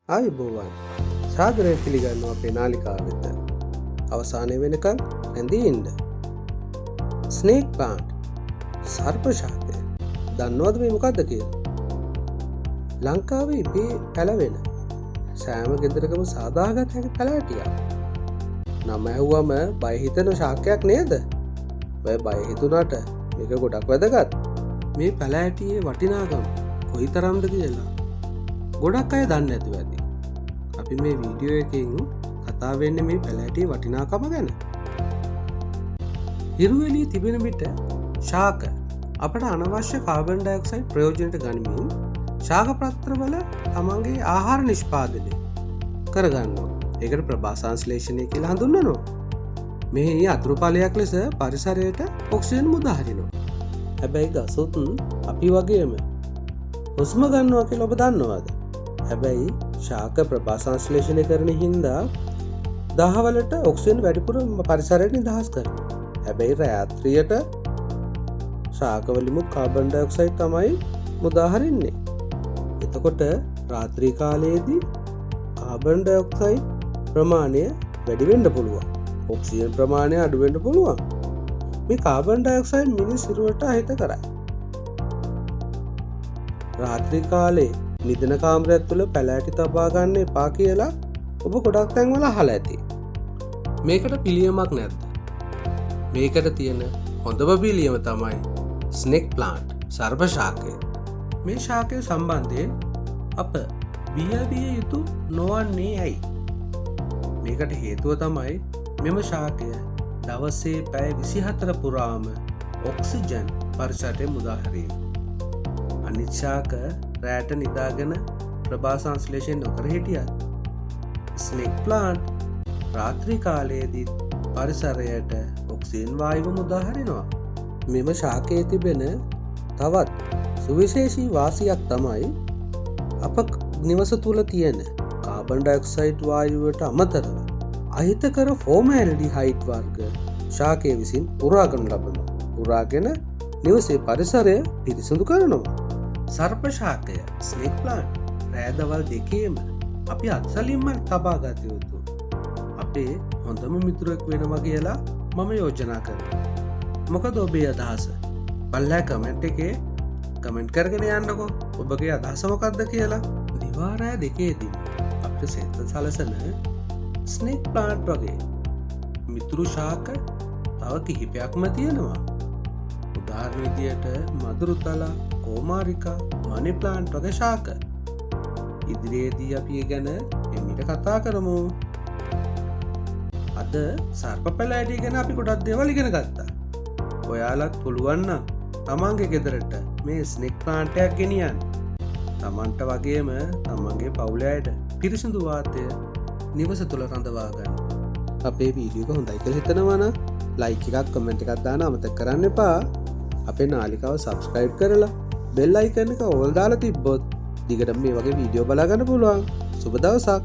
ආයුබෝවන් සාදරයෙන් පිළිගන්නවා අපේ නාලිකාව වෙත. අවසානය වෙනකන් රැඳී ඉන්න. ස්නේක් ප්ලාන්ට් සර්ප ශාකය දන්නවද මේ මොකක්ද කියලා? ලංකාවේ ඉබේ පැලවෙන සෑම ගෙදරකම සාදාගත හැකි පැලෑටියක්. නම ඇහුවම බය හිතෙන ශාකයක් නේද? ඔය බය හිතුණාට මේක ගොඩක් වැදගත්. මේ පැලෑටියේ වටිනාකම කොයිතරම්ද කියලා ගොඩක් අය දන්නේ නැතුව ඇති. අපි මේ වීඩියෝ එකකින් කතා වෙන්නේ මේ පැලෑටියේ වටිනාකම ගැන. හිරු එළියේ තිබෙන විට ශාක අපට අනවශ්‍ය කාබන් ඩයොක්සයිඩ් ප්‍රයෝජනට ගනිමින් ශාක පත්‍රවල තමන්ගේ ආහාර නිෂ්පාදනය කරගන්නවා. ඒකට ප්‍රභාසංශ්ලේෂණය කියලා හඳුන්වනවා. මේ අතුරු ඵලයක් ලෙස පරිසරයට ඔක්සිජන් මුදා හරිනවා. හැබැයි ගසොත් අපි වගේම හුස්ම ගන්නවා කියලා ඔබ දන්නවද? හැබැයි ශාක ප්‍රභාසංශ්ලේෂණය කරන හින්දා දහවලට ඔක්සිජන් වැඩිපුර පරිසරයට නිදහස් කරනවා. හැබැයි රාත්‍රියට ශාකවලින් කාබන් ඩයොක්සයිඩ් තමයි මුදා හරින්නේ. එතකොට රාත්‍රී කාලයේදී කාබන් ඩයොක්සයිඩ් ප්‍රමාණය වැඩි වෙන්න පුළුවන්. ඔක්සිජන් ප්‍රමාණය අඩු වෙන්න පුළුවන්. මේ කාබන් ඩයොක්සයිඩ් මිනිස් සිරුරට අහිත කරයි. රාත්‍රී කාලේ නිදන කාමරයක් තුළ පැලෑටි තබා ගන්න එපා කියලා ඔබ ගොඩක් තැන්වල අහලා ඇති. මේකට පිළියමක් නැද්ද? මේකට තියෙන හොඳම පිළියම තමයි ස්නේක් ප්ලාන්ට් සර්ප ශාකය. මේ ශාකය සම්බන්ධයෙන් අප බිය යුතු නොවන්නේ ඇයි? මේකට හේතුව තමයි මෙම ශාකය දවසේ පැය 24 පුරාම ඔක්සිජන් පරිසරයට මුදා හැරීම. අනිත් ශාක රැට නිදාගෙන ප්‍රභාසංශ්ලේෂණය නොකර හිටියත් ස්නේක් ප්ලාන්ට් රාත්‍රී කාලයේදී පරිසරයට ඔක්සිජන් වායුව මුදා හරිනවා. මෙම ශාකයේ තිබෙන තවත් සුවිශේෂී වාසියක් තමයි අප නිවස තුළ තියෙන කාබන් ඩයොක්සයිඩ් වායුවට අමතරව අහිතකර ෆෝමෑල්ඩිහයිඩ් වර්ග ශාකය විසින් උරාගනු ලබනවා. උරාගෙන නිවසේ පරිසරය පිරිසිදු කරනවා. සර්ප ශාකය ස්නේක් ප්ලාන්ට් රෑදවල් දෙකේම අපි අත්සලින්ම තබා ගත යුතු අපේ හොඳම මිතුරෙක් වෙනවා කියලා මම යෝජනා කරනවා. මොකද ඔබේ අදහස? පල්ලා කමෙන්ට් එකේ කමෙන්ට් කරගෙන යන්නකෝ ඔබගේ අදහස මොකක්ද කියලා. දිවා රෑ දෙකේදී අපිට සෙත් සලසන ස්නේක් ප්ලාන්ට් වගේ මිතුරු ශාක තව කිහිපයක්ම තියෙනවා. උදාහරණ විදියට මදුරුතලා, කෝමාරිකා, මනි ප්ලාන්ට් වගේ ශාක. ඉදිරියේදී අපි ඒ ගැන එමිට කතා කරමු. අද සර්ප පැලෑටිය ගැන අපි ගොඩක් දේවල් ඉගෙන ගත්තා. ඔයාලත් පුළුවන් නම් තමන්ගේ ගෙදරට මේ ස්නේක් ප්ලාන්ට් එකක් ගෙනියන්න. තමන්ට වගේම තමන්ගේ පවුලේ අයට පිරිසිදු වාතය නිවස තුළ රඳවා ගන්න. අපේ වීඩියෝ එක හොඳයි කියලා හිතනවා නම් ලයික් එකක් කමෙන්ට් එකක් දාන්න අමතක කරන්න එපා. අපේ නාලිකාව සබ්ස්ක්‍රයිබ් කරලා බෙල් අයිකන් එක ඕල් දාලා තිබ්බොත් දිගටම මේ වගේ වීඩියෝ බලා ගන්න පුළුවන්. සුබ දවසක්.